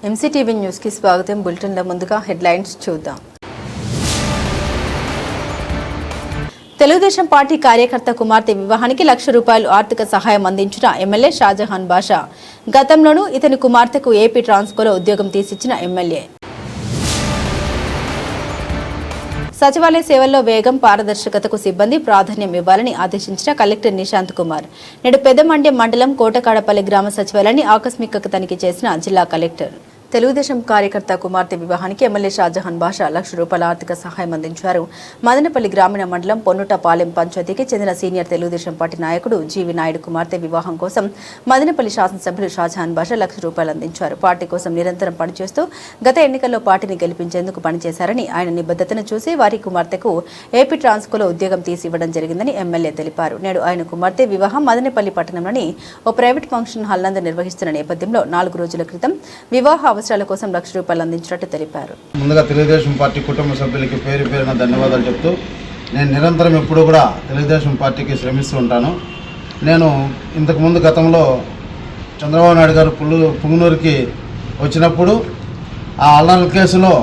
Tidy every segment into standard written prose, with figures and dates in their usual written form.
MCTV news కి స్వాగతం. బులెటిన్ల ముందుగా హెడ్లైన్స్ చూద్దాం. తెలుగుదేశం పార్టీ కార్యకర్త కుమార్తె వివాహానికి ₹1,00,000 ఆర్థిక సహాయం అందించిన ఎమ్మెల్యే షాజహాన్ బాషా. గతంలోనూ ఇతని కుమార్తెకు ఏపీ ట్రాన్స్కోలో ఉద్యోగం తీసిచ్చిన ఎమ్మెల్యే. సచివాలయ సేవల్లో వేగం, పారదర్శకతకు సిబ్బంది ప్రాధాన్యం ఇవ్వాలని ఆదేశించిన కలెక్టర్ నిశాంత్ కుమార్. నేడు పెద్దమండ్యం మండలం కోటకాడపల్లి గ్రామ సచివాలయాన్ని ఆకస్మిక తనిఖీ చేసిన జిల్లా కలెక్టర్. తెలుగుదేశం కార్యకర్త కుమార్తె వివాహానికి ఎమ్మెల్యే షాజహాన్ బాషా ₹1,00,000 ఆర్థిక సహాయం అందించారు. మదనపల్లి గ్రామీణ మండలం పొన్నుటపాలెం పంచాయతీకి చెందిన సీనియర్ తెలుగుదేశం పార్టీ నాయకుడు జీవి నాయుడు కుమార్తె వివాహం కోసం మదనపల్లి శాసనసభ్యులు షాజహాన్ బాషా ₹1,00,000 అందించారు. పార్టీ కోసం నిరంతరం పనిచేస్తూ గత ఎన్నికల్లో పార్టీని గెలిపించేందుకు పనిచేశారని, ఆయన నిబద్ధతను చూసి వారి కుమార్తెకు ఏపీ ట్రాన్స్కోలో ఉద్యోగం తీసి ఇవ్వడం జరిగిందని ఎమ్మెల్యే తెలిపారు. నేడు ఆయన కుమార్తె వివాహం మదనపల్లి పట్టణంలోని ఓ ప్రైవేట్ ఫంక్షన్ హాల్ నందు నిర్వహిస్తున్న నేపథ్యంలో 4 రోజుల క్రితం వివాహ అవసరాల కోసం ₹1,00,000 అందించినట్టు తెలిపారు. ముందుగా తెలుగుదేశం పార్టీ కుటుంబ సభ్యులకి పేరు పేరున ధన్యవాదాలు చెప్తూ, నేను నిరంతరం ఎప్పుడూ కూడా తెలుగుదేశం పార్టీకి శ్రమిస్తూ ఉంటాను. నేను ఇంతకుముందు గతంలో చంద్రబాబు నాయుడు గారు పుంగనూరుకి వచ్చినప్పుడు ఆ అల్లర్ల కేసులో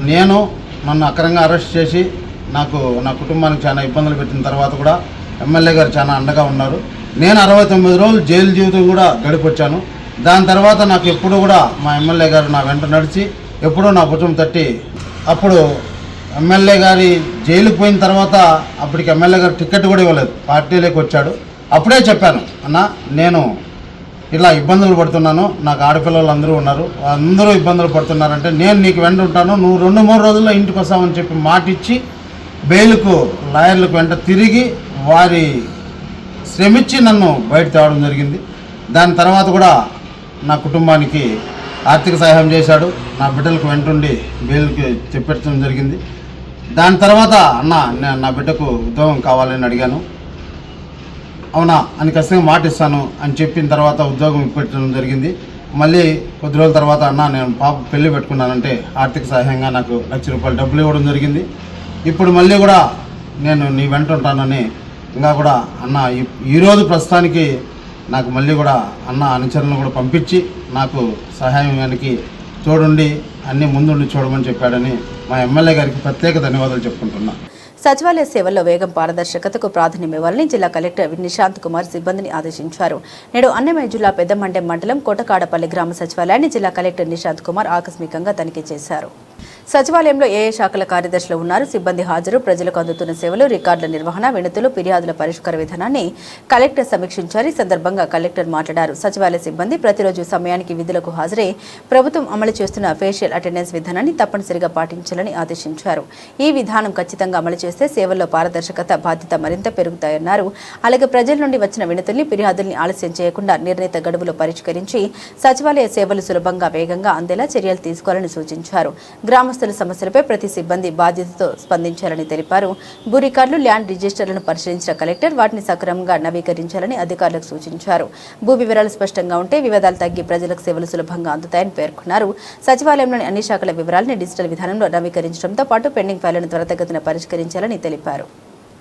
నన్ను అక్రమంగా అరెస్ట్ చేసి నా కుటుంబానికి చాలా ఇబ్బందులు పెట్టిన తర్వాత కూడా ఎమ్మెల్యే గారు చాలా అండగా ఉన్నారు. నేను 69 రోజులు జైలు జీవితం కూడా గడిపొచ్చాను. దాని తర్వాత నాకు ఎప్పుడు కూడా మా ఎమ్మెల్యే గారు నా వెంట నడిచి ఎప్పుడూ నా భుజం తట్టి, అప్పుడు ఎమ్మెల్యే గారి జైలుకి పోయిన తర్వాత అప్పటికి ఎమ్మెల్యే గారు టికెట్ కూడా ఇవ్వలేదు, పార్టీలోకి వచ్చాడు. అప్పుడే చెప్పాను, అన్న నేను ఇలా ఇబ్బందులు పడుతున్నాను, నాకు ఆడపిల్లలు అందరూ ఉన్నారు, అందరూ ఇబ్బందులు పడుతున్నారంటే నేను నీకు వెంట ఉంటాను, నువ్వు 2-3 రోజుల్లో ఇంటికి వస్తామని చెప్పి మాటిచ్చి బెయిల్కు లాయర్లకు వెంట తిరిగి వారి శ్రమించి నన్ను బయట తేవడం జరిగింది. దాని తర్వాత కూడా నా కుటుంబానికి ఆర్థిక సహాయం చేశాడు. నా బిడ్డలకు వెంటుండి బెయిల్కి తెప్పించడం జరిగింది. దాని తర్వాత నా బిడ్డకు ఉద్యోగం కావాలని అడిగాను. అవునా అని ఖచ్చితంగా మాట ఇస్తాను అని చెప్పిన తర్వాత ఉద్యోగం ఇప్పించడం జరిగింది. మళ్ళీ కొద్ది రోజుల తర్వాత నేను పాప పెళ్లి పెట్టుకున్నానంటే ఆర్థిక సహాయంగా నాకు ₹1,00,000 డబ్బులు ఇవ్వడం జరిగింది. ఇప్పుడు మళ్ళీ కూడా నేను నీ వెంట ఉంటానని ఇంకా కూడా ఈరోజు ప్రస్తుతానికి నాకు మళ్ళీ కూడా అనుచరులను కూడా పంపించి నాకు సహాయానికి తోడుండి అన్నీ ముందుండి చూడమని చెప్పాడని మా ఎమ్మెల్యే గారికి ప్రత్యేక ధన్యవాదాలు చెప్పుకుంటున్నా. సచివాలయ సేవల్లో వేగం, పారదర్శకతకు ప్రాధాన్యం ఇవ్వాలని జిల్లా కలెక్టర్ నిశాంత్ కుమార్ సిబ్బందిని ఆదేశించారు. నేడు అన్నమయ్య జిల్లా పెద్దమండ్యం మండలం కోటకాడపల్లి గ్రామ సచివాలయాన్ని జిల్లా కలెక్టర్ నిశాంత్ కుమార్ ఆకస్మికంగా తనిఖీ చేశారు. సచివాలయంలో ఏ శాఖల కార్యదర్శులు ఉన్నారు, సిబ్బంది హాజరు, ప్రజలకు అందుతున్న సేవలు, రికార్డుల నిర్వహణ, వినతులు, ఫిర్యాదుల పరిష్కార విధానాన్ని కలెక్టర్ సమీక్షించారు. ఈ సందర్భంగా కలెక్టర్ మాట్లాడారు. సచివాలయ సిబ్బంది ప్రతిరోజు సమయానికి విధులకు హాజరై ప్రభుత్వం అమలు చేస్తున్న ఫేషియల్ అటెండెన్స్ విధానాన్ని తప్పనిసరిగా పాటించాలని ఆదేశించారు. ఈ విధానం ఖచ్చితంగా అమలు చేస్తే సేవల్లో పారదర్శకత, బాధ్యత మరింత పెరుగుతాయన్నారు. అలాగే ప్రజల నుండి వచ్చిన వినతుల్ని, ఫిర్యాదుల్ని ఆలస్యం చేయకుండా నిర్ణీత గడువులో పరిష్కరించి సచివాలయ సేవలు సులభంగా, వేగంగా అందేలా చర్యలు తీసుకోవాలని సూచించారు. గ్రామస్తుల సమస్యలపై ప్రతి సిబ్బంది బాధ్యతతో స్పందించాలని తెలిపారు. భూ రికార్డులు, ల్యాండ్ రిజిస్టర్లను పరిశీలించిన కలెక్టర్ వాటిని సక్రమంగా నవీకరించాలని అధికారులకు సూచించారు. భూ వివరాలు స్పష్టంగా ఉంటే వివాదాలు తగ్గి ప్రజలకు సేవలు సులభంగా అందుతాయని పేర్కొన్నారు. సచివాలయంలోని అన్ని శాఖల వివరాలను డిజిటల్ విధానంలో నవీకరించడంతో పాటు పెండింగ్ ఫైళ్లను త్వరితగతిన పరిష్కరించాలని తెలిపారు.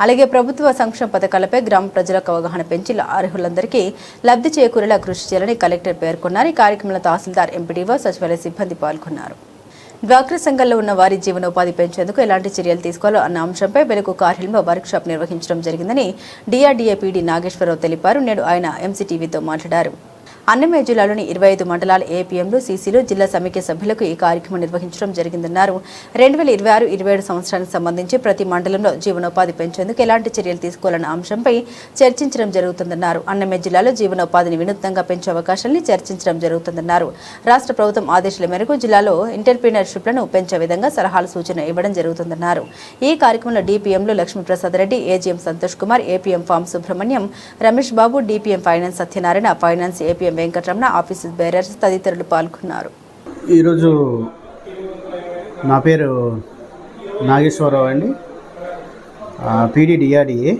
అలాగే ప్రభుత్వ సంక్షేమ పథకాలపై గ్రామ ప్రజలకు అవగాహన పెంచి అర్హులందరికీ లబ్ధి చేకూరేలా కృషి చేయాలని కలెక్టర్ పేర్కొన్నారు. ఈ కార్యక్రమంలో తహసీల్దార్, ఎంపీడీఓ, సచివాలయ సిబ్బంది పాల్గొన్నారు. డ్వాక్రా సంఘంలో ఉన్న వారి జీవనోపాధి పెంచేందుకు ఎలాంటి చర్యలు తీసుకోవాలో అన్న అంశంపై వెలుగు కార్యాలయంలో వర్క్షాప్ నిర్వహించడం జరిగిందని డిఆర్డీఏ పీడీ నాగేశ్వరరావు తెలిపారు. నేడు ఆయన ఎంసీటీవీతో మాట్లాడారు. అన్నమయ్య జిల్లాలోని 25 మండలాల ఏపీఎంలు, సీసీలు, జిల్లా సమైక్య సభ్యులకు ఈ కార్యక్రమం నిర్వహించడం జరిగిందన్నారు. 2026-27 సంవత్సరానికి సంబంధించి ప్రతి మండలంలో జీవనోపాధి పెంచేందుకు ఎలాంటి చర్యలు తీసుకోవాలన్న అంశంపై చర్చించడం జరుగుతుందన్నారు. అన్నమయ్య జిల్లాలో జీవనోపాధిని వినూత్నంగా పెంచే అవకాశాన్ని చర్చించడం జరుగుతుందన్నారు. రాష్ట్ర ప్రభుత్వం ఆదేశాల మేరకు జిల్లాలో ఎంటర్‌ప్రెన్యూర్‌షిప్‌లను పెంచే విధంగా సలహాలు, సూచనలు ఇవ్వడం జరుగుతుందన్నారు. ఈ కార్యక్రమంలో డిపిఎంలు Lakshmiprasad Reddy, AGM Santosh Kumar, APM farm Subrahmanyam, Ramesh Babu, DPM finance Satyanarayana, finance APM Venkataramana, office bearers తదితరులు పాల్గొన్నారు. ఈరోజు నా పేరు నాగేశ్వరరావు అండి, పీడీ డిఆర్డీఏ.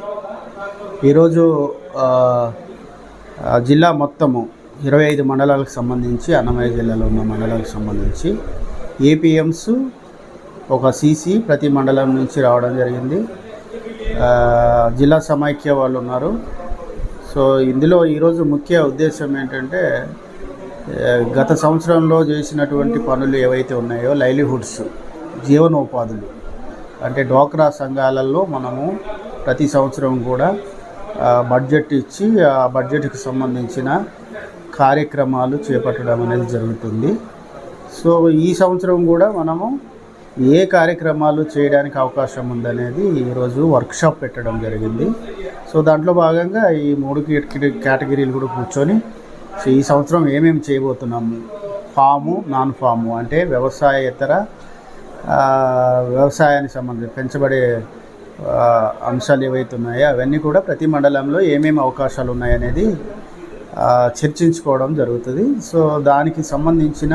ఈరోజు జిల్లా మొత్తము 25 మండలాలకు సంబంధించి, అన్నమయ్య జిల్లాలో ఉన్న మండలాలకు సంబంధించి ఏపీఎంస్, ఒక సీసీ ప్రతి మండలం నుంచి రావడం జరిగింది. జిల్లా సమైక్య వాళ్ళు ఉన్నారు. సో ఇందులో ఈరోజు ముఖ్య ఉద్దేశం ఏంటంటే గత సంవత్సరంలో చేసినటువంటి పనులు ఏవైతే ఉన్నాయో లైవ్లీహుడ్స్, జీవనోపాధులు, అంటే డ్వాక్రా సంఘాలలో మనము ప్రతి సంవత్సరం కూడా బడ్జెట్ ఇచ్చి ఆ బడ్జెట్కి సంబంధించిన కార్యక్రమాలు చేపట్టడం అనేది జరుగుతుంది. సో ఈ సంవత్సరం కూడా మనము ఏ కార్యక్రమాలు చేయడానికి అవకాశం ఉందనేది ఈరోజు వర్క్షాప్ పెట్టడం జరిగింది. సో దాంట్లో భాగంగా ఈ 3 కేటగిరీలు కూడా కూర్చొని సో ఈ సంవత్సరం ఏమేమి చేయబోతున్నాము, ఫాము, నాన్ ఫాము అంటే వ్యవసాయేతర వ్యవసాయానికి సంబంధించి పెంచబడే అంశాలు ఏవైతే ఉన్నాయో అవన్నీ కూడా ప్రతి మండలంలో ఏమేమి అవకాశాలు ఉన్నాయనేది చర్చించుకోవడం జరుగుతుంది. సో దానికి సంబంధించిన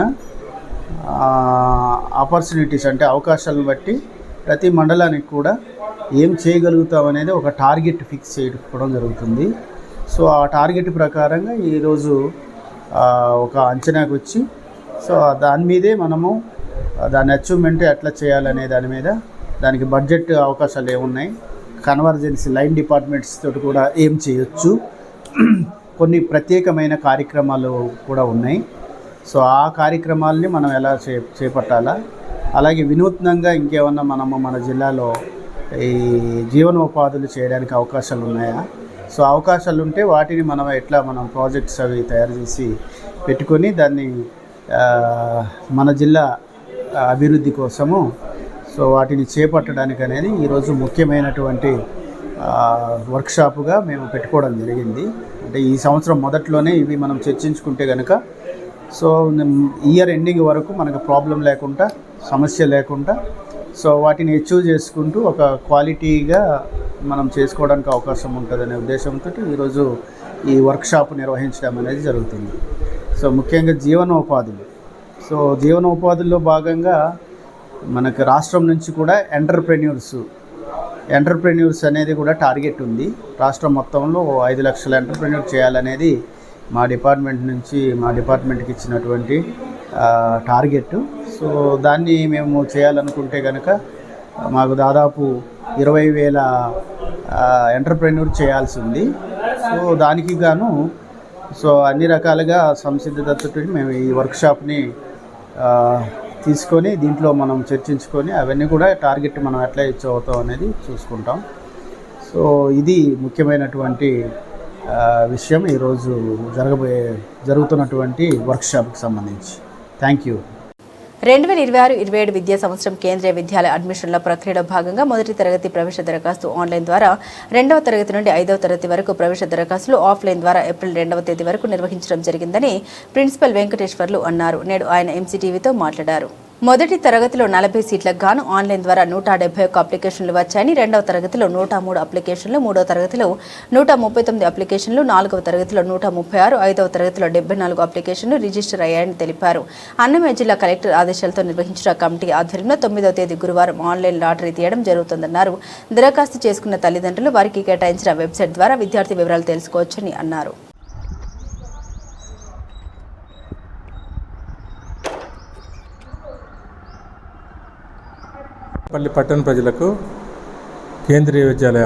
ఆపర్చునిటీస్ అంటే అవకాశాలను బట్టి ప్రతి మండలానికి కూడా ఏం చేయగలుగుతాం అనేది ఒక టార్గెట్ ఫిక్స్ చేసుకోవడం జరుగుతుంది. సో ఆ టార్గెట్ ప్రకారంగా ఈరోజు ఒక అంచనాకు వచ్చి సో దాని మీదే మనము దాని అచీవ్మెంట్ ఎట్లా చేయాలనే దాని మీద దానికి బడ్జెట్ అవకాశాలు ఏమున్నాయి, కన్వర్జెన్సీ లైన్ డిపార్ట్మెంట్స్ తోటి కూడా ఏం చేయొచ్చు, కొన్ని ప్రత్యేకమైన కార్యక్రమాలు కూడా ఉన్నాయి. సో ఆ కార్యక్రమాలని మనం ఎలా చేపట్టాలా, అలాగే వినూత్నంగా ఇంకేమన్నా మనము మన జిల్లాలో ఈ జీవనోపాధులు చేయడానికి అవకాశాలు ఉన్నాయా, సో అవకాశాలు ఉంటే వాటిని మనం ఎట్లా మనం ప్రాజెక్ట్స్ అవి తయారు చేసి పెట్టుకొని దాన్ని మన జిల్లా అభివృద్ధి కోసము సో వాటిని చేపట్టడానికి అనేది ఈరోజు ముఖ్యమైనటువంటి వర్క్షాపుగా మేము పెట్టుకోవడం జరిగింది. అంటే ఈ సంవత్సరం మొదట్లోనే ఇవి మనం చర్చించుకుంటే కనుక సో ఇయర్ ఎండింగ్ వరకు మనకు ప్రాబ్లం లేకుండా, సమస్య లేకుండా సో వాటిని అచీవ్ చేసుకుంటూ ఒక క్వాలిటీగా మనం చేసుకోవడానికి అవకాశం ఉంటుందనే ఉద్దేశంతో ఈరోజు ఈ వర్క్షాప్ నిర్వహించడం అనేది జరుగుతుంది. సో ముఖ్యంగా జీవనోపాధులు, సో జీవనోపాధుల్లో భాగంగా మనకు రాష్ట్రం నుంచి కూడా ఎంటర్ప్రెన్యూర్స్ అనేది కూడా టార్గెట్ ఉంది. రాష్ట్రం మొత్తంలో 5 లక్షల ఎంటర్ప్రెన్యూర్ చేయాలనేది మా డిపార్ట్మెంట్కి ఇచ్చినటువంటి టార్గెట్. సో దాన్ని మేము చేయాలనుకుంటే కనుక మాకు దాదాపు 20,000 ఎంటర్ప్రెన్యూర్ చేయాల్సి ఉంది. సో దానికి గాను సో అన్ని రకాలుగా సంసిద్ధతతో మేము ఈ వర్క్షాప్ని తీసుకొని దీంట్లో మనం చర్చించుకొని అవన్నీ కూడా టార్గెట్ మనం ఎట్లా ఇచ్చి అవుతాం అనేది చూసుకుంటాం. సో ఇది ముఖ్యమైనటువంటి విషయం ఈరోజు జరుగుతున్నటువంటి వర్క్షాప్కి సంబంధించి. Thank you. 2026-27 విద్యా సంవత్సరం కేంద్రీయ విద్యాలయ అడ్మిషన్ల ప్రక్రియలో భాగంగా మొదటి తరగతి ప్రవేశ దరఖాస్తు ఆన్లైన్ ద్వారా, 2వ తరగతి నుండి 5వ తరగతి వరకు ప్రవేశ దరఖాస్తులు ఆఫ్లైన్ ద్వారా ఏప్రిల్ 2వ తేదీ వరకు నిర్వహించడం జరిగిందని ప్రిన్సిపల్ వెంకటేశ్వర్లు అన్నారు. నేడు ఆయన ఎంసీటీవీతో మాట్లాడారు. మొదటి తరగతిలో 40 సీట్లకు గాను ఆన్లైన్ ద్వారా 171 అప్లికేషన్లు వచ్చాయని, 2వ తరగతిలో 103 అప్లికేషన్లు, 3వ తరగతిలో 139 అప్లికేషన్లు, 4వ తరగతిలో 136, 5వ తరగతిలో 74 అప్లికేషన్లు రిజిస్టర్ అయ్యాయని తెలిపారు. అన్నమయ్య జిల్లా కలెక్టర్ ఆదేశాలతో నిర్వహించిన కమిటీ ఆధ్వర్యంలో 9వ తేదీ గురువారం ఆన్లైన్ లాటరీ తీయడం జరుగుతుందన్నారు. దరఖాస్తు చేసుకున్న తల్లిదండ్రులు వారికి కేటాయించిన వెబ్సైట్ ద్వారా విద్యార్థి వివరాలు తెలుసుకోవచ్చని అన్నారు. పల్లి పట్టణ ప్రజలకు కేంద్రీయ విద్యాలయ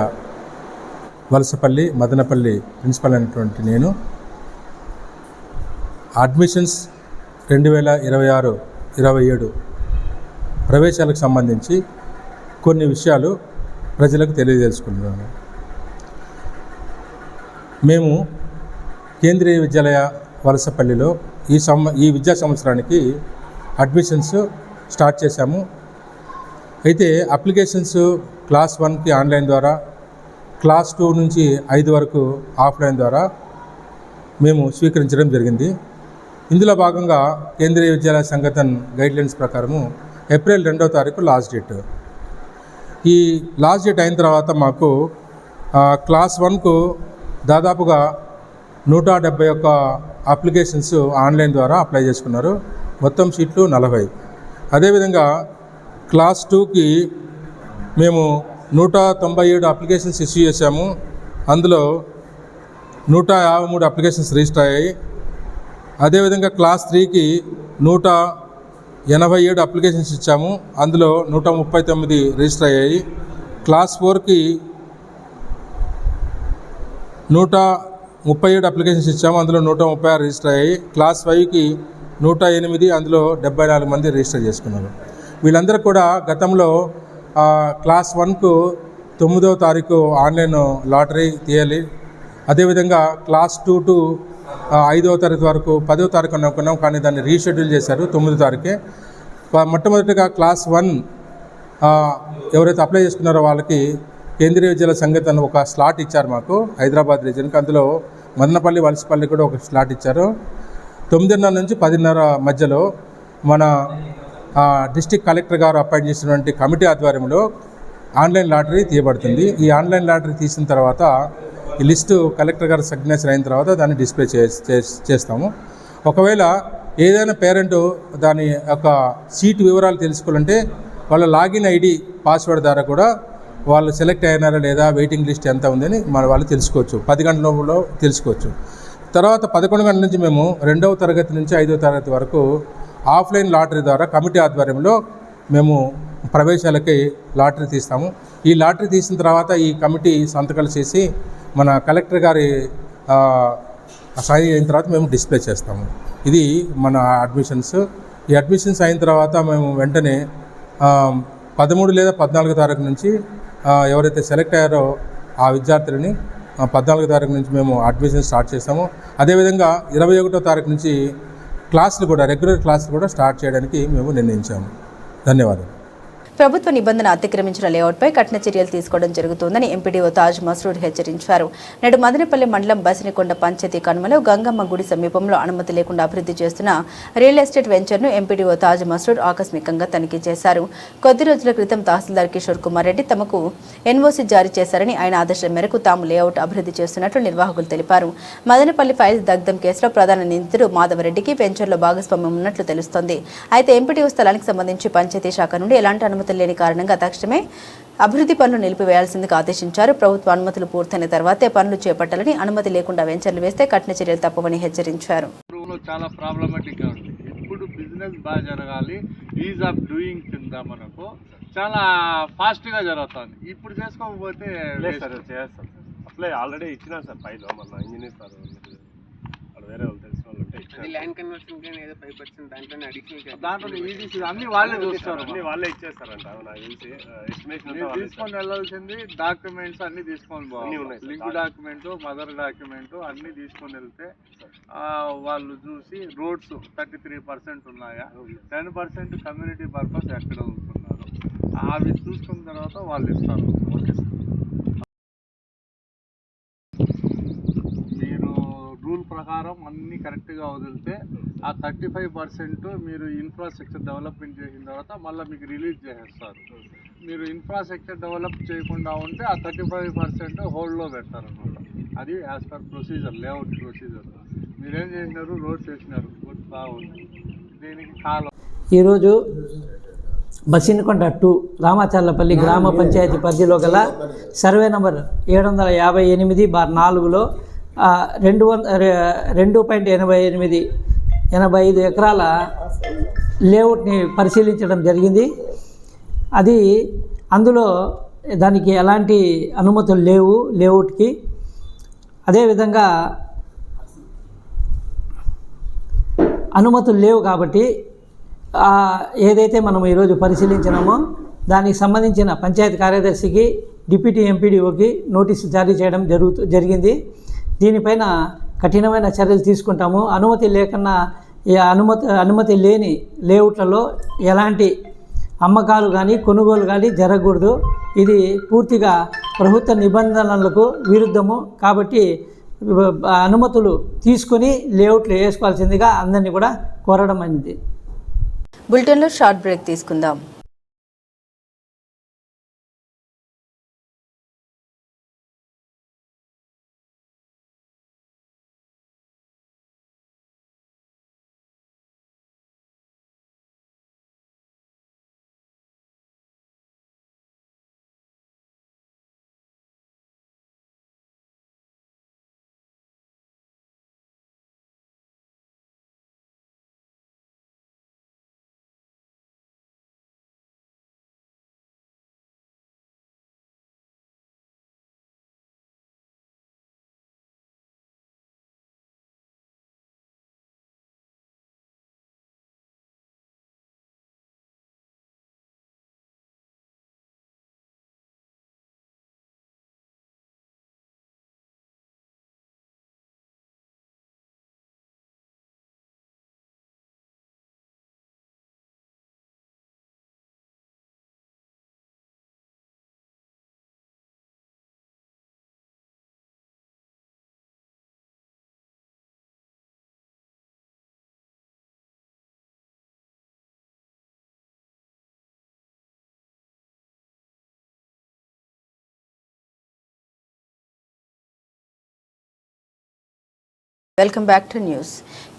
వలసపల్లి మదనపల్లి ప్రిన్సిపల్ అయినటువంటి నేను అడ్మిషన్స్ 2026-27 ప్రవేశాలకు సంబంధించి కొన్ని విషయాలు ప్రజలకు తెలియజేసుకుంటున్నాను. మేము కేంద్రీయ విద్యాలయ వలసపల్లిలో ఈ విద్యా సంవత్సరానికి అడ్మిషన్స్ స్టార్ట్ చేశాము. అయితే అప్లికేషన్స్ క్లాస్ 1కి ఆన్లైన్ ద్వారా, క్లాస్ 2 నుంచి 5 వరకు ఆఫ్లైన్ ద్వారా మేము స్వీకరించడం జరిగింది. ఇందులో భాగంగా కేంద్రీయ విద్యాలయ సంఘటన గైడ్లైన్స్ ప్రకారము ఏప్రిల్ 2వ తారీఖు లాస్ట్ డేట్. ఈ లాస్ట్ డేట్ అయిన తర్వాత మాకు క్లాస్ 1కు దాదాపుగా 171 అప్లికేషన్స్ ఆన్లైన్ ద్వారా అప్లై చేసుకున్నారు. మొత్తం సీట్లు 40. అదేవిధంగా క్లాస్ 2కి మేము 197 అప్లికేషన్స్ ఇష్యూ చేశాము. అందులో 153 అప్లికేషన్స్ రిజిస్టర్ అయ్యాయి. అదేవిధంగా క్లాస్ 3కి 187 అప్లికేషన్స్ ఇచ్చాము. అందులో 139 రిజిస్టర్ అయ్యాయి. క్లాస్ 4కి 37 అప్లికేషన్స్ ఇచ్చాము. అందులో 136 రిజిస్టర్ అయ్యాయి. క్లాస్ 5కి 108, అందులో 74 మంది రిజిస్టర్ చేసుకున్నారు. వీళ్ళందరూ కూడా గతంలో క్లాస్ 1కు 9వ తారీఖు ఆన్లైన్ లాటరీ తీయాలి. అదేవిధంగా క్లాస్ 2 టు 5వ తరగతి వరకు 10వ తారీఖు అనుకున్నాం, కానీ దాన్ని రీషెడ్యూల్ చేశారు 9వ తారీఖే. మొట్టమొదటిగా క్లాస్ 1 ఎవరైతే అప్లై చేసుకున్నారో వాళ్ళకి కేంద్రీయ విద్యాలయ సంగతి అని ఒక స్లాట్ ఇచ్చారు మాకు హైదరాబాద్ రీజన్కి. అందులో మదనపల్లి, వలసపల్లి కూడా ఒక స్లాట్ ఇచ్చారు. 9:30 నుంచి 10:30 మధ్యలో మన డిస్ట్రిక్ట్ కలెక్టర్ గారు అపాయింట్ చేసినటువంటి కమిటీ ఆధ్వర్యంలో ఆన్లైన్ లాటరీ తీయబడుతుంది. ఈ ఆన్లైన్ లాటరీ తీసిన తర్వాత ఈ లిస్టు కలెక్టర్ గారు సిగ్నేచర్ అయిన తర్వాత దాన్ని డిస్ప్లే చేస్తాము. ఒకవేళ ఏదైనా పేరెంట్ దాని యొక్క సీటు వివరాలు తెలుసుకోవాలంటే వాళ్ళ లాగిన్ ఐడి పాస్వర్డ్ ద్వారా కూడా వాళ్ళు సెలెక్ట్ అయినారా లేదా, వెయిటింగ్ లిస్ట్ ఎంత ఉందని మన వాళ్ళు తెలుసుకోవచ్చు. 10 గంటలలో తెలుసుకోవచ్చు. తర్వాత 11 గంటల నుంచి మేము 2వ తరగతి నుంచి 5వ తరగతి వరకు ఆఫ్లైన్ లాటరీ ద్వారా కమిటీ ఆధ్వర్యంలో మేము ప్రవేశాలకి లాటరీ తీస్తాము. ఈ లాటరీ తీసిన తర్వాత ఈ కమిటీ సంతకాలు చేసి మన కలెక్టర్ గారి సైన్ అయిన తర్వాత మేము డిస్ప్లే చేస్తాము. ఇది మన అడ్మిషన్స్. ఈ అడ్మిషన్స్ అయిన తర్వాత మేము వెంటనే 13 లేదా 14 తారీఖు నుంచి ఎవరైతే సెలెక్ట్ అయ్యారో ఆ విద్యార్థులని 14 తారీఖు నుంచి మేము అడ్మిషన్ స్టార్ట్ చేస్తాము. అదేవిధంగా 21వ తారీఖు నుంచి క్లాసులు కూడా, రెగ్యులర్ క్లాసులు కూడా స్టార్ట్ చేయడానికి మేము నిర్ణయించాము. ధన్యవాదాలు. ప్రభుత్వ నిబంధన అతిక్రమించిన లేఅవుట్పై కఠిన చర్యలు తీసుకోవడం జరుగుతుందని ఎంపీడీఓ తాజ్ మస్రూర్ హెచ్చరించారు. నేడు మదనపల్లి మండలం బసినికొండ పంచాయతీ కనుమలో గంగమ్మ గుడి సమీపంలో అనుమతి లేకుండా అభివృద్ధి చేస్తున్న రియల్ ఎస్టేట్ వెంచర్ను ఎంపీడీఓ తాజ్ మస్రూర్ ఆకస్మికంగా తనిఖీ చేశారు. కొద్ది రోజుల క్రితం తహసీల్దార్ కిషోర్ కుమార్ రెడ్డి తమకు ఎన్ఓసీ జారీ చేశారని, ఆయన ఆదేశం మేరకు తాము లేఅవుట్ అభివృద్ధి చేస్తున్నట్లు నిర్వాహకులు తెలిపారు. మదనపల్లి ఫైల్స్ దగ్ధం కేసులో ప్రధాన నిందితుడు మాధవరెడ్డికి వెంచర్లో భాగస్వామ్యం ఉన్నట్లు తెలుస్తోంది. అయితే ఎంపీడీఓ స్థలానికి సంబంధించి పంచాయతీ శాఖ నుండి ఎలాంటి అనుమతి లేని కారణంగా తక్షణమే అభివృద్ధి పనులు నిలిపివేయాల్సిందిగా ఆదేశించారు. ప్రభుత్వ అనుమతులు పూర్తయిన తర్వాతే పనులు చేపట్టాలని, అనుమతి లేకుండా వెంచర్లు వేస్తే కఠిన చర్యలు తప్పవని హెచ్చరించారు. చాలా ప్రాబ్లమాటిక్ గా ఉంది. ఇప్పుడు బిజినెస్ బాగా జరగాలి, ఈజ్ ఆఫ్ డూయింగ్ కింద మనకు చాలా ఫాస్ట్ గా జరుగుతుంది. ఇప్పుడు చేసుకోకపోతే చేస్తాం. అప్లై ఆల్రెడీ ఇచ్చినా సార్ ఫైల్, మన ఇంజనీర్ సార్ వేరే వాళ్ళు తెలిసిన వాళ్ళు ఉంటే ల్యాండ్ కన్వర్షన్ కానీ ఏదో 5% దాంట్లోనే అడిషనల్ దాంట్లో ఈడీసీ అన్ని వాళ్ళే చూస్తారు, అన్ని వాళ్ళే ఇచ్చేస్తారంట. నాకు తెలిసి ఎస్టిమేషన్ తీసుకొని వెళ్ళాల్సింది డాక్యుమెంట్స్ అన్ని తీసుకొని పోవాలి. లింక్ డాక్యుమెంట్, మదర్ డాక్యుమెంట్ అన్ని తీసుకొని వెళ్తే వాళ్ళు చూసి రోడ్స్ 33% ఉన్నాయా, 10% కమ్యూనిటీ పర్పస్ ఎక్కడ ఉంటున్నారు అవి చూసుకున్న తర్వాత వాళ్ళు ఇస్తారు. ఓకే సార్, మీరు రూల్ ప్రకారం అన్నీ కరెక్ట్గా వదిలితే ఆ 35% మీరు ఇన్ఫ్రాస్ట్రక్చర్ డెవలప్మెంట్ చేసిన తర్వాత మళ్ళీ మీకు రిలీజ్ చేసేస్తారు. మీరు ఇన్ఫ్రాస్ట్రక్చర్ డెవలప్ చేయకుండా ఉంటే ఆ 35% హోల్డ్లో పెడతారనమాట. అది as per procedure, layout procedure. మీరేం చేసినారు, రోడ్స్ వేసినారు, బాగుంది. దీనికి కాలం ఈరోజు బసినకొండ 2 రామాచర్లపల్లి గ్రామ పంచాయతీ పరిధిలో గల సర్వే నంబర్ 758/4లో 2.85 ఎకరాల లేఅవుట్ని పరిశీలించడం జరిగింది. అది అందులో దానికి ఎలాంటి అనుమతులు లేవు లేఅవుట్కి. అదేవిధంగా అనుమతులు లేవు కాబట్టి ఏదైతే మనం ఈరోజు పరిశీలించినామో దానికి సంబంధించిన పంచాయతీ కార్యదర్శికి, డిప్యూటీ ఎంపీడీఓకి నోటీసు జారీ చేయడం జరిగింది. దీనిపైన కఠినమైన చర్యలు తీసుకుంటాము. అనుమతి లేకున్నా అనుమతి లేని లేఅవుట్లలో ఎలాంటి అమ్మకాలు కానీ కొనుగోలు కానీ జరగకూడదు. ఇది పూర్తిగా ప్రభుత్వ నిబంధనలకు విరుద్ధము. కాబట్టి అనుమతులు తీసుకొని లేఅవుట్లు వేసుకోవాల్సిందిగా అందరినీ కూడా కోరడం అయింది. బులెటిన్లో షార్ట్ బ్రేక్ తీసుకుందాం. Welcome back to news.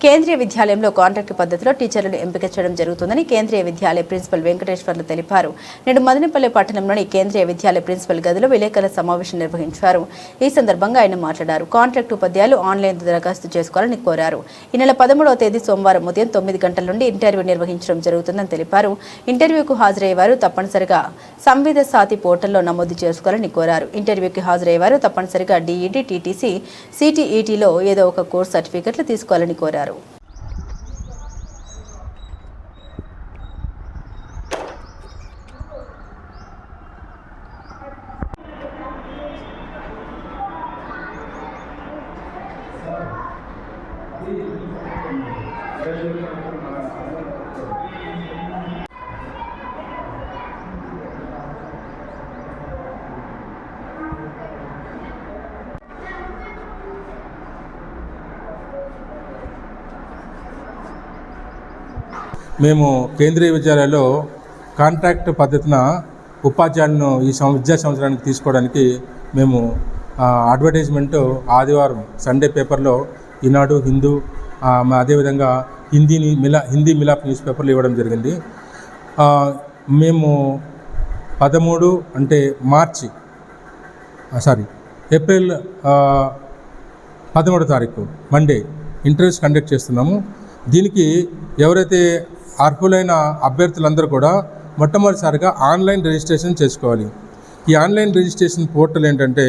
కేంద్రీయ విద్యాలయంలో కాంట్రాక్ట్ పద్ధతిలో టీచర్లను ఎంపిక చేయడం జరుగుతుందని కేంద్రీయ విద్యాలయ ప్రిన్సిపల్ వెంకటేశ్వర్లు తెలిపారు. నేడు మదనపల్లి పట్టణంలోని కేంద్రీయ విద్యాలయ ప్రిన్సిపల్ గదిలో విలేకరుల సమావేశం నిర్వహించారు. ఈ సందర్భంగా ఆయన మాట్లాడారు. కాంట్రాక్ట్ ఉపాధ్యాయులు ఆన్లైన్ దరఖాస్తు చేసుకోవాలని కోరారు. ఈ నెల 13వ తేదీ సోమవారం ఉదయం 9 గంటల నుండి ఇంటర్వ్యూ నిర్వహించడం జరుగుతుందని తెలిపారు. ఇంటర్వ్యూకు హాజరయ్యేవారు తప్పనిసరిగా సంవిధ సాతి పోర్టల్లో నమోదు చేసుకోవాలని కోరారు. ఇంటర్వ్యూకి హాజరయ్యేవారు తప్పనిసరిగా డిఈడి, టీటీసీ, సిటీఈటీలో ఏదో ఒక కోర్సు సర్టిఫికెట్లు తీసుకోవాలని కోరారు. మేము కేంద్రీయ విద్యాలయాల్లో కాంట్రాక్ట్ పద్ధతిన ఉపాధ్యాయులను ఈ విద్యా సంవత్సరానికి తీసుకోవడానికి మేము అడ్వర్టైజ్మెంట్ ఆదివారం సండే పేపర్లో ఈనాడు, హిందూ, అదేవిధంగా హిందీ మిలాప్ న్యూస్ పేపర్లు ఇవ్వడం జరిగింది. మేము 13 అంటే ఏప్రిల్ 13వ తారీఖు మండే ఇంటర్వ్యూస్ కండక్ట్ చేస్తున్నాము. దీనికి ఎవరైతే అర్హులైన అభ్యర్థులందరూ కూడా మొట్టమొదటిసారిగా ఆన్లైన్ రిజిస్ట్రేషన్ చేసుకోవాలి. ఈ ఆన్లైన్ రిజిస్ట్రేషన్ పోర్టల్ ఏంటంటే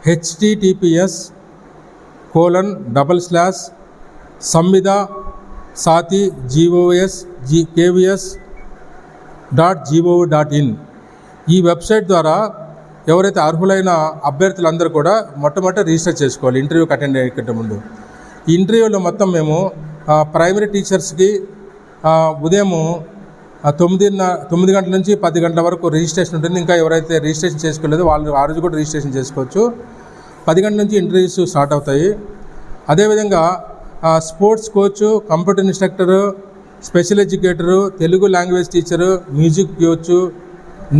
https://samvidha-sati-govs.gov.in. ఈ వెబ్సైట్ ద్వారా ఎవరైతే అర్హులైన అభ్యర్థులందరూ కూడా మొట్టమొదట రిజిస్టర్ చేసుకోవాలి ఇంటర్వ్యూకి అటెండ్ అయ్యే ముందు. ఈ ఇంటర్వ్యూలో మొత్తం మేము ప్రైమరీ టీచర్స్కి ఉదయం 9 గంటల నుంచి 10 గంటల వరకు రిజిస్ట్రేషన్ ఉంటుంది. ఇంకా ఎవరైతే రిజిస్ట్రేషన్ చేసుకోలేదో వాళ్ళు ఆ రోజు కూడా రిజిస్ట్రేషన్ చేసుకోవచ్చు. 10 గంటల నుంచి ఇంటర్వ్యూస్ స్టార్ట్ అవుతాయి. అదేవిధంగా sports coach, computer instructor, special educator, Telugu language teacher, music coach,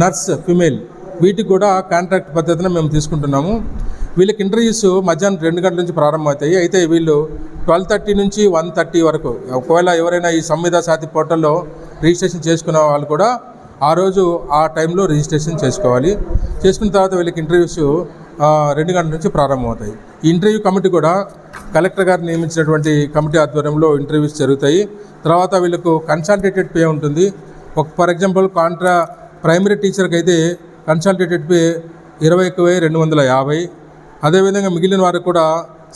nurse female వీటికి కూడా కాంట్రాక్ట్ పద్ధతిన మేము తీసుకుంటున్నాము. వీళ్ళకి ఇంటర్వ్యూస్ మధ్యాహ్నం 2 గంటల నుంచి ప్రారంభమవుతాయి. అయితే వీళ్ళు 12:30 నుంచి 1:30 వరకు, ఒకవేళ ఎవరైనా ఈ సంవిధ సాతి పోర్టల్లో రిజిస్ట్రేషన్ చేసుకున్న వాళ్ళు కూడా ఆ రోజు ఆ టైంలో రిజిస్ట్రేషన్ చేసుకోవాలి. చేసుకున్న తర్వాత వీళ్ళకి ఇంటర్వ్యూస్ 2 గంటల నుంచి ప్రారంభమవుతాయి. ఈ ఇంటర్వ్యూ కమిటీ కూడా కలెక్టర్ గారు నియమించినటువంటి కమిటీ ఆధ్వర్యంలో ఇంటర్వ్యూస్ జరుగుతాయి. తర్వాత వీళ్ళకు కన్సల్టేటెడ్ పే ఉంటుంది. ఫర్ ఎగ్జాంపుల్ ప్రైమరీ టీచర్కి అయితే కన్సల్టేటెడ్ పే 21,250. అదేవిధంగా మిగిలిన వారికి కూడా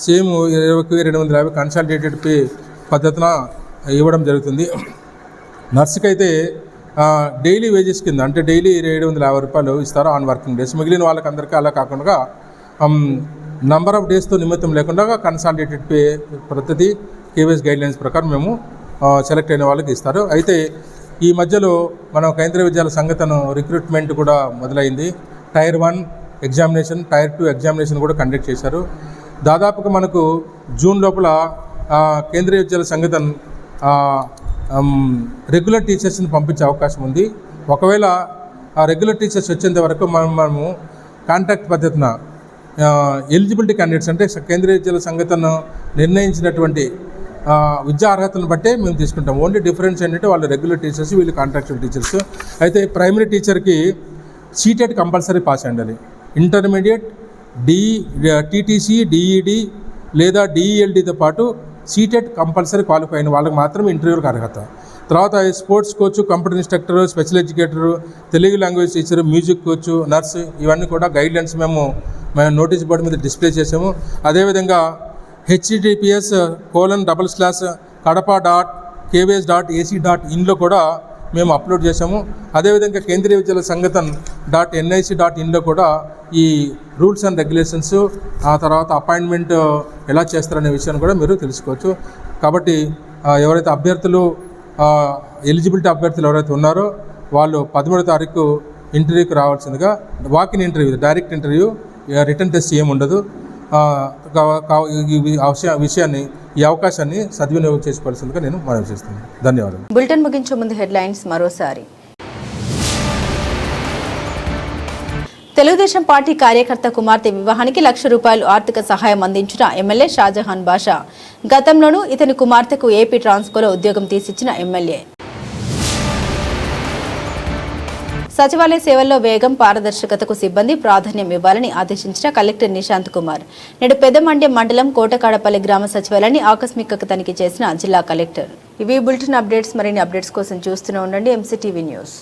సేమ్ 21,250 కన్సల్టేటెడ్ పే పద్ధతిన ఇవ్వడం జరుగుతుంది. నర్సుకి అయితే డైలీ వేజెస్ కింద అంటే డైలీ 750 రూపాయలు ఇస్తారు ఆన్ వర్కింగ్ డేస్. మిగిలిన వాళ్ళకి అందరికీ అలా కాకుండా నంబర్ ఆఫ్ డేస్తో నిమిత్తం లేకుండా కన్సల్టేటెడ్ పే పద్ధతి కేవీఎస్ గైడ్లైన్స్ ప్రకారం మేము సెలెక్ట్ అయిన వాళ్ళకి ఇస్తారు. అయితే ఈ మధ్యలో మనం కేంద్రీయ విద్యాలయ సంఘటన రిక్రూట్మెంట్ కూడా మొదలైంది. టైర్ 1 ఎగ్జామినేషన్, టైర్ 2 ఎగ్జామినేషన్ కూడా కండక్ట్ చేశారు. దాదాపుగా మనకు జూన్ లోపల కేంద్రీయ విద్యాలయ సంఘటన రెగ్యులర్ టీచర్స్ని పంపించే అవకాశం ఉంది. ఒకవేళ ఆ రెగ్యులర్ టీచర్స్ వచ్చేంత వరకు మనము కాంట్రాక్ట్ పద్ధతిన ఎలిజిబిలిటీ క్యాండిడేట్స్ అంటే కేంద్రీయ విద్యాలయ సంఘటన నిర్ణయించినటువంటి విద్యా అర్హతలను బట్టే మేము తీసుకుంటాం. ఓన్లీ డిఫరెన్స్ ఏంటంటే వాళ్ళు రెగ్యులర్ టీచర్స్, వీళ్ళు కాంట్రాక్చువల్ టీచర్స్. అయితే ప్రైమరీ టీచర్కి సీటెట్ కంపల్సరీ పాస్ అయ్యాలి. ఇంటర్మీడియట్, టీటీసీ, డిఈడి లేదా డిఈఎల్డితో పాటు సీటెట్ కంపల్సరీ క్వాలిఫై అయిన వాళ్ళకి మాత్రమే ఇంటర్వ్యూకి అర్హత. తర్వాత sports coach, computer instructor, special educator, Telugu language teacher, music coach, nurse ఇవన్నీ కూడా గైడ్లైన్స్ మేము నోటీస్ బోర్డు మీద డిస్ప్లే చేసాము. అదేవిధంగా https://kadapa.kvs.ac.in కూడా మేము అప్లోడ్ చేసాము. అదేవిధంగా కేంద్రీయ విద్యాలయ సంఘటన .nic.in కూడా ఈ రూల్స్ అండ్ రెగ్యులేషన్స్, ఆ తర్వాత అపాయింట్మెంట్ ఎలా చేస్తారనే విషయాన్ని కూడా మీరు తెలుసుకోవచ్చు. కాబట్టి ఎవరైతే అభ్యర్థులు ఎలిజిబిలిటీ అభ్యర్థులు ఎవరైతే ఉన్నారో వాళ్ళు 13వ తారీఖు ఇంటర్వ్యూకి రావాల్సిందిగా, walk in interview, direct interview, return test ఏమి ఉండదు. ఈ అవకాశాన్ని సద్వినియోగం చేసుకోవాల్సిందిగా నేను మనవి చేస్తున్నాను. ధన్యవాదాలు. బులెటిన్ ముగించే ముందు హెడ్లైన్స్ మరోసారి. తెలుగుదేశం పార్టీ కార్యకర్త కుమార్తె వివాహానికి ₹1,00,000 ఆర్థిక సహాయం అందించిన ఎమ్మెల్యే షాజహాన్ బాషా. గతంలోనూ ఇతని కుమార్తెకు ఏపీ ట్రాన్స్కోలో ఉద్యోగం తీసిచ్చిన ఎమ్మెల్యే. సచివాలయ సేవల్లో వేగం, పారదర్శకతకు సిబ్బంది ప్రాధాన్యం ఇవ్వాలని ఆదేశించిన కలెక్టర్ నిశాంత్ కుమార్. నేడు పెద్దమండ్యం మండలం కోటకాడపల్లి గ్రామ సచివాలయాన్ని ఆకస్మిక తనిఖీ చేసిన జిల్లా కలెక్టర్. ఇవి బులెటిన్ అప్డేట్స్. మరిన్ని అప్డేట్స్ కోసం చూస్తూనే ఉండండి MCTV న్యూస్.